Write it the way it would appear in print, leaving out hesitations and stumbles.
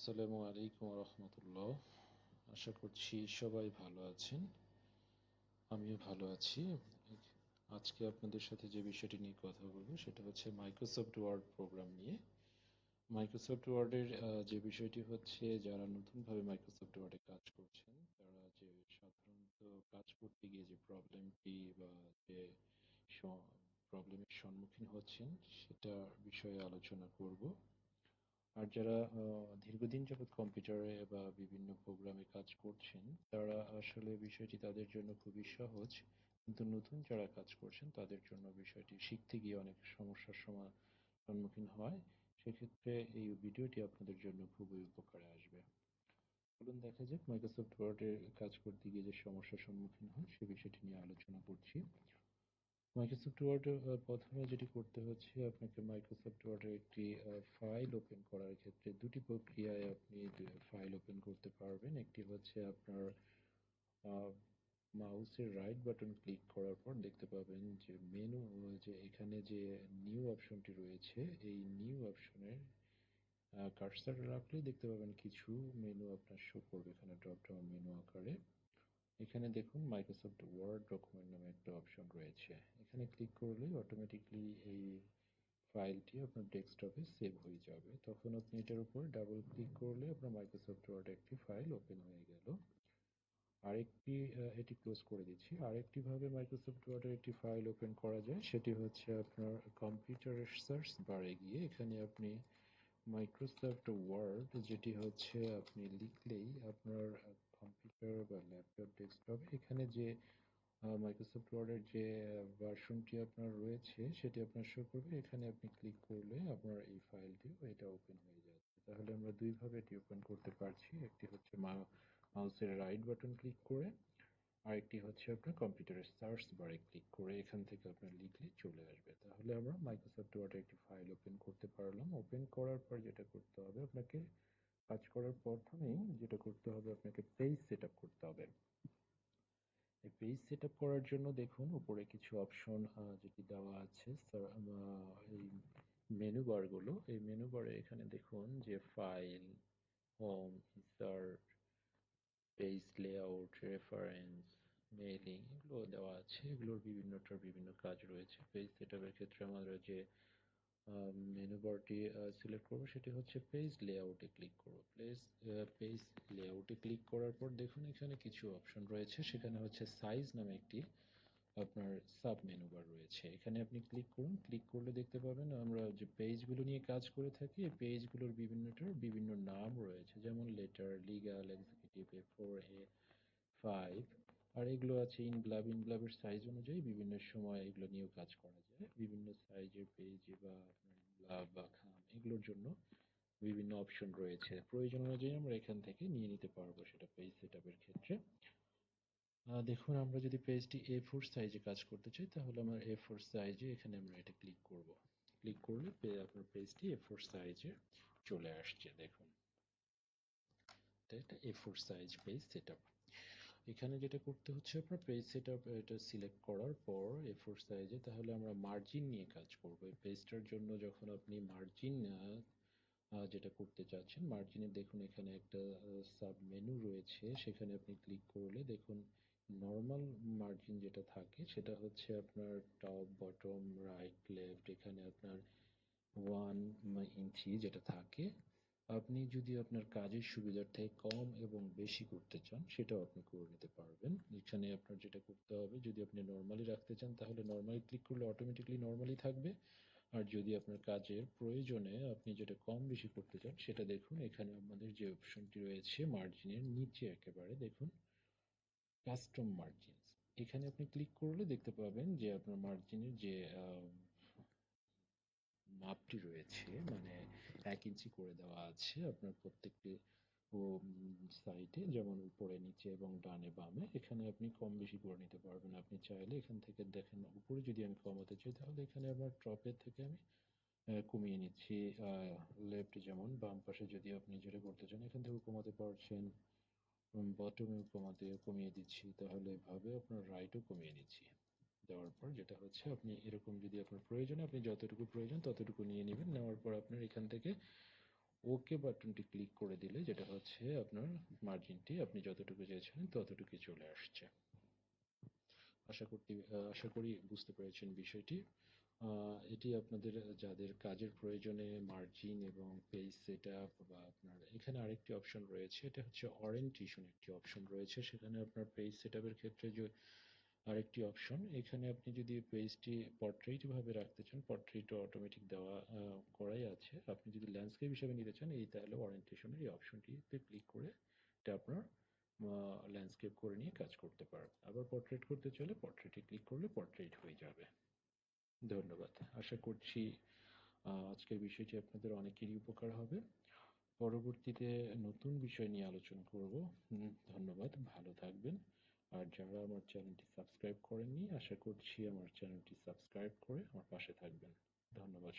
আসসালামু আলাইকুম রহমতুল্লাহ। আশা করছি সবাই ভালো আছেন। আমিও ভালো আছি। আজকে আপনাদের সাথে যে বিষয়টি নিয়ে কথা বলবো সেটা হচ্ছে মাইক্রোসফট ওয়ার্ড প্রোগ্রাম নিয়ে। মাইক্রোসফট ওয়ার্ডের যে বিষয়টি হচ্ছে, যারা নতুনভাবে মাইক্রোসফট ওয়ার্ডে কাজ করছেন তারা যে সাধারণত কাজ করতে গিয়ে যে প্রবলেমটি বা যে প্রবলেমের সম্মুখীন হচ্ছেন সেটা বিষয়ে আলোচনা করব। আর যারা দীর্ঘদিন যাবৎ কম্পিউটারে বা বিভিন্ন প্রোগ্রামে কাজ করছেন তারা আসলে বিষয়টি তাদের জন্য খুবই সহজ, কিন্তু নতুন যারা কাজ করছেন তাদের জন্য বিষয়টি শিখতে গিয়ে অনেক সমস্যার সম্মুখীন হয়। সেক্ষেত্রে এই ভিডিওটি আপনাদের জন্য খুবই উপকারে আসবে। চলুন দেখা যাক মাইক্রোসফট ওয়ার্ডে কাজ করতে গিয়ে যে সমস্যার সম্মুখীন হয় সে বিষয়টি নিয়ে আলোচনা করছি। মাইক্রোসফট ওয়ার্ড প্রথমে যেটি করতে হচ্ছে, আপনাকে মাইক্রোসফট ওয়ার্ডের একটি ফাইল ওপেন করার ক্ষেত্রে দুটি প্রক্রিয়ায় আপনি ফাইল ওপেন করতে পারবেন। একটি হচ্ছে আপনার মাউসের রাইট বাটন ক্লিক করার পর দেখতে পাবেন যে মেনু, যে এখানে যে নিউ অপশনটি রয়েছে, এই নিউ অপশনের কার্সার রাখলেই দেখতে পাবেন কিছু মেনু আপনার শো করবে এখানে ড্রপ ডাউন মেনু আকারে। এখানে দেখুন মাইক্রোসফট ওয়ার্ড ডকুমেন্ট নামে একটা অপশন রয়েছে। এখানে ক্লিক করলেই অটোমেটিকলি এই ফাইলটি আপনার ডেস্কটপে সেভ হয়ে যাবে। তখন আপনি এটার উপর ডাবল ক্লিক করলে আপনার মাইক্রোসফট ওয়ার্ডে একটি ফাইল ওপেন হয়ে গেল। আরেকটি এটি ক্লোজ করে দিচ্ছি। আরেকটি ভাবে মাইক্রোসফট ওয়ার্ডের একটি ফাইল ওপেন করা যায়, সেটি হচ্ছে আপনার কম্পিউটারের সার্চ বারে গিয়ে এখানে আপনি মাইক্রোসফট ওয়ার্ড যেটি হচ্ছে আপনি লিখলেই আপনার কম্পিউটার বা ল্যাপটপ ডেস্কটপে এখানে যে মাইক্রোসফট ওয়ার্ডের যে ভার্সনটি আপনার রয়েছে সেটি আপনার শো করবে। এখানে আপনি ক্লিক করলে আপনার এই ফাইলটিও এটা ওপেন হয়ে যাচ্ছে। তাহলে আমরা দুইভাবে এটি ওপেন করতে পারছি। একটি হচ্ছে মাউসের রাইট বাটন ক্লিক করে, আরেকটি হচ্ছে আপনার কম্পিউটারের সার্চ বারে ক্লিক করে এখান থেকে আপনার লিখলে চলে আসবে। তাহলে আমরা মাইক্রোসফট ওয়ার্ডে একটি ফাইল ওপেন করতে পারলাম। ওপেন করার পর যেটা করতে হবে আপনাকে, কাজ করার প্রথমেই যেটা করতে হবে আপনাকে পেজ সেট আপ করতে হবে। এই পেজ সেট আপ করার জন্য দেখুন উপরে কিছু অপশন যেটি দেওয়া আছে, এই মেনু বার গুলো, এই মেনু বারে এখানে দেখুন যে file, home, insert, page layout, reference, mailing এগুলো দেওয়া আছে। এগুলোর বিভিন্নটার বিভিন্ন কাজ রয়েছে। পেজ সেট আপের ক্ষেত্রে আমাদের যে মেনু বারটি সিলেক্ট করবো সেটি হচ্ছে পেজ লেআউটে ক্লিক করব। পেজ লেআউটে ক্লিক করার পর দেখুন এখানে কিছু অপশন রয়েছে। সেখানে হচ্ছে সাইজ নামে একটি আপনার সাব মেনু বার রয়েছে। এখানে আপনি ক্লিক করুন। ক্লিক করলে দেখতে পাবেন আমরা যে পেজগুলো নিয়ে কাজ করে থাকি এই পেজগুলোর বিভিন্নটার বিভিন্ন নাম রয়েছে, যেমন letter, legal, executive, A4, A5। আর এগুলো আছে ইনগ্লাব। ইনগ্লাবের সাইজ অনুযায়ী বিভিন্ন সময় এগুলো নিয়েও কাজ করা যায়। বিভিন্ন সাইজের পেজ বা আপনার ইনগ্লাব বা খাম এগুলোর জন্য বিভিন্ন অপশন রয়েছে। প্রয়োজন অনুযায়ী আমরা এখান থেকে নিয়ে নিতে পারবো সেটা পেজ সেটআপের ক্ষেত্রে। দেখুন আমরা যদি পেজটি A4 সাইজে কাজ করতে চাই তাহলে আমরা A4 সাইজে এখানে আমরা এটা ক্লিক করব। ক্লিক করলে আপনার পেজটি A4 সাইজে চলে আসছে। দেখুন এটা A4 সাইজ পেজ সেটআপ। এখানে যেটা করতে হচ্ছে আপনার পেজ সেটআপ এটা সিলেক্ট করার পর A4 সাইজে, তাহলে আমরা মার্জিন নিয়ে কাজ করব। এই পেজটার জন্য যখন আপনি মার্জিন যেটা করতে চাচ্ছেন, মার্জিনে দেখুন এখানে একটা সাব মেনু রয়েছে। সেখানে আপনি ক্লিক করলে দেখুন নর্মাল মার্জিন যেটা থাকে সেটা হচ্ছে আপনার টপ, বটম, রাইট, লেফট, এখানে আপনার 1 ইঞ্চি যেটা থাকে। আপনি যদি আপনার কাজের সুবিধার্থে কম এবং বেশি করতে চান সেটাও আপনি করে নিতে পারবেন। এখানে আপনার যেটা করতে হবে, যদি আপনি নর্মালি রাখতে চান তাহলে নর্মালি ক্লিক করলে অটোমেটিকলি নর্মালি থাকবে। আর যদি আপনার কাজের প্রয়োজনে আপনি যেটা কম বেশি করতে চান সেটা দেখুন এখানে আমাদের যে অপশনটি রয়েছে মার্জিনের নিচে একেবারে দেখুন কাস্টম মার্জিনস। এখানে আপনি ক্লিক করলে দেখতে পাবেন যে আপনার মার্জিনের যে মাপটি রয়েছে, মানে 1 ইঞ্চি করে দেওয়া আছে আপনার প্রত্যেকটি সাইডে, যেমন উপরে, নিচে এবং ডানে বামে। এখানে আপনি কম বেশি করে নিতে পারবেন। আপনি চাইলে এখান থেকে দেখেন উপরে যদি আমি কমাতে চাই তাহলে এখানে আমার টপের থেকে আমি কমিয়ে নিচ্ছি। লেফট যেমন, বাম পাশে যদি আপনি যেটা করতে চান এখান থেকে কমাতে পারছেন। বটমে কমিয়ে দিচ্ছি, তাহলে এভাবে আপনার রাইটও কমিয়ে নিচ্ছি। দেওয়ার পর যেটা হচ্ছে আপনি এরকম যদি আপনার প্রয়োজনে আপনি যতটুকু প্রয়োজন ততটুকু নিয়ে নেবেন। নেওয়ার পর আপনার এখান থেকে ওকে বাটনটি ক্লিক করে দিলে যেটা হচ্ছে আপনার মার্জিনটি আপনি যতটুকু চেয়েছিলেন ততটুকুই চলে আসছে। আশা করি বুঝতে পেরেছেন বিষয়টি। এটি আপনাদের যাদের কাজের প্রয়োজনে মার্জিন এবং পেজ সেটআপ বা আপনার এখানে আরেকটি অপশন রয়েছে, এটা হচ্ছে ওরিয়েন্টেশন একটি অপশন রয়েছে। সেখানে আপনার পেজ সেটআপের ক্ষেত্রে যে আরেকটি অপশন, এখানে আপনি যদি পেজটি পোর্ট্রেইট ভাবে রাখতে চান, পোর্ট্রেইট অটোমেটিক দেওয়া করাই আছে। আপনি যদি ল্যান্ডস্কেপ হিসেবে নিতে চান, এই তাহলে ওরিয়েন্টেশনের এই অপশনটিতে ক্লিক করে এটা আপনার ল্যান্ডস্কেপ করে নিয়ে কাজ করতে পারবেন। আবার পোর্ট্রেট করতে চাইলে পোর্ট্রেটে ক্লিক করলে পোর্ট্রেট হয়ে যাবে। ধন্যবাদ। আশা করছি আজকের বিষয়টি আপনাদের অনেকেরই উপকার হবে। পরবর্তীতে নতুন বিষয় নিয়ে আলোচনা করব। ধন্যবাদ, ভালো থাকবেন। আর যারা আমার চ্যানেলটি সাবস্ক্রাইব করেননি, আশা করছি আমার চ্যানেলটি সাবস্ক্রাইব করে আমার পাশে থাকবেন। ধন্যবাদ।